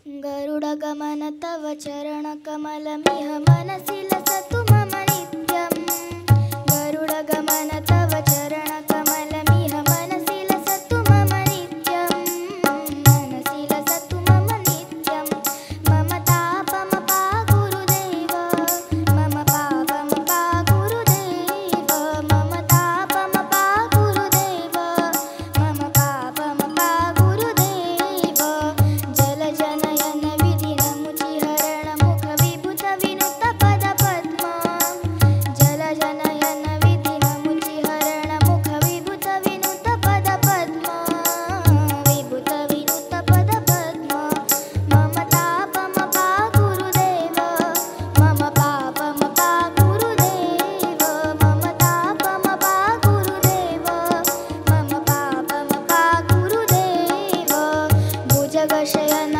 गरुडगमन तव चरणकमलमिह मनसि लसतु मम नित्यम्। गरुडगमन तव चरणकमलमिह मनसि लसतु मम नित्यम्। मनसि लसतु मम नित्यम्। मम तापमपा गुरुदेव, मम पापमपा गुरुदेव, मम तापमपा गुरुदेव, मम पापमपा गुरुदेव। जलजनयन विधिनमुचिहरण मुखविभूत विनुत पदपद्मा। जलजनयन विधिनमुचिहरण मुखविभूत विनुत पदपद्मा। विभूत विनुत पदपद्मा। मम तापमपा गुरुदेव, मम पापमपा गुरुदेव, मम तापमपा गुरुदेव, मम पापमपा गुरुदेव। भुजगशयन